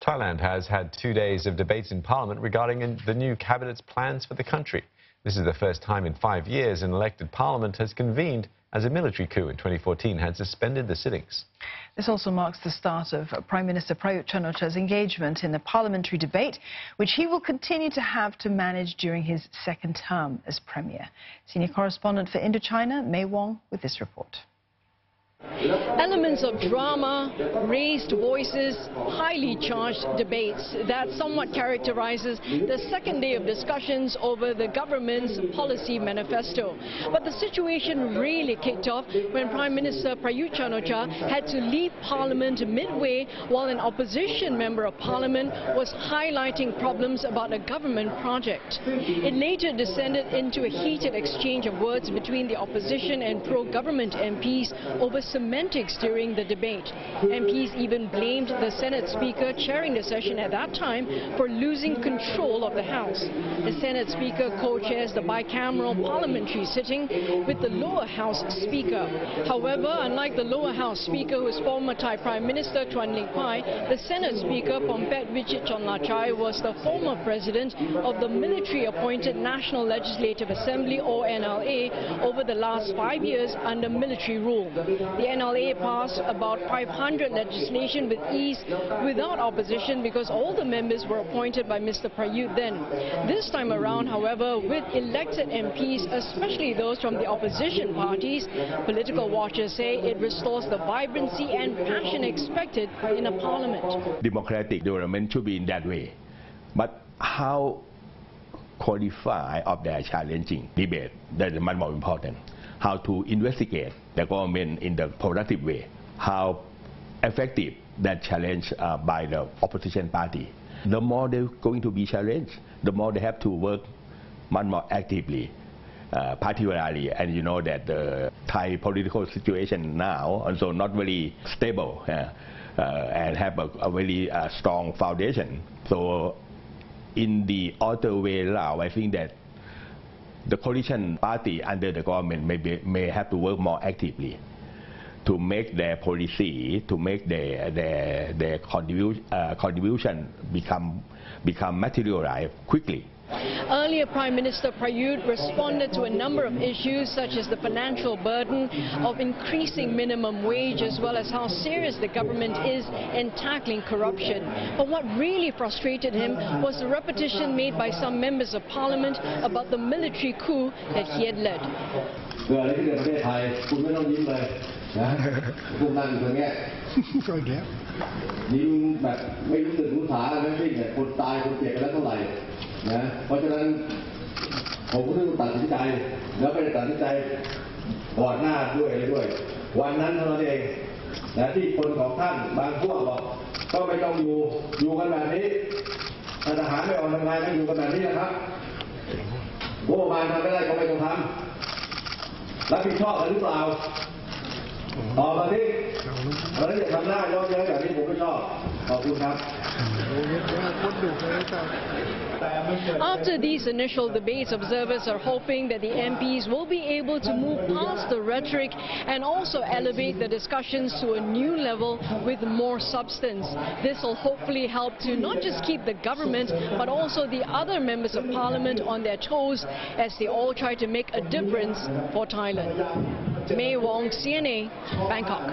Thailand has had 2 days of debates in Parliament regarding the new cabinet's plans for the country. This is the first time in 5 years an elected Parliament has convened, as a military coup in 2014 had suspended the sittings. This also marks the start of Prime Minister Prayut Chan-o-cha's engagement in the parliamentary debate, which he will continue to have to manage during his second term as Premier. Senior correspondent for Indochina, Mei Wong, with this report. Elements of drama, raised voices, highly charged debates. That somewhat characterizes the second day of discussions over the government's policy manifesto. But the situation really kicked off when Prime Minister Prayut Chan-o-cha had to leave Parliament midway while an opposition member of Parliament was highlighting problems about a government project. It later descended into a heated exchange of words between the opposition and pro-government MPs over semantics during the debate. MPs even blamed the Senate Speaker chairing the session at that time for losing control of the House. The Senate Speaker co-chairs the bicameral parliamentary sitting with the lower House Speaker. However, unlike the lower House Speaker, who is former Thai Prime Minister Chuan Lik Pai, the Senate Speaker Pompet Vichitchonlachai was the former president of the military-appointed National Legislative Assembly, or NLA, over the last 5 years under military rule. The NLA passed about 500 legislation with ease without opposition because all the members were appointed by Mr. Prayut then. This time around, however, with elected MPs, especially those from the opposition parties, political watchers say it restores the vibrancy and passion expected in a parliament. Democratic development should be in that way. But how qualify of their challenging debate, that is much more important. How to investigate the government in the productive way. How effective that challenge by the opposition party. The more they're going to be challenged, the more they have to work much more actively. Particularly, and you know that the Thai political situation now also not very stable and have a very strong foundation. So in the other way around, I think that the coalition party under the government may have to work more actively to make their policy, to make their contribution become materialized quickly. Earlier, Prime Minister Prayut responded to a number of issues such as the financial burden of increasing minimum wage, as well as how serious the government is in tackling corruption. But what really frustrated him was the repetition made by some members of Parliament about the military coup that he had led. After these initial debates, observers are hoping that the MPs will be able to move past the rhetoric and also elevate the discussions to a new level with more substance. This will hopefully help to not just keep the government but also the other members of Parliament on their toes as they all try to make a difference for Thailand. Mei Wong, CNA, Bangkok.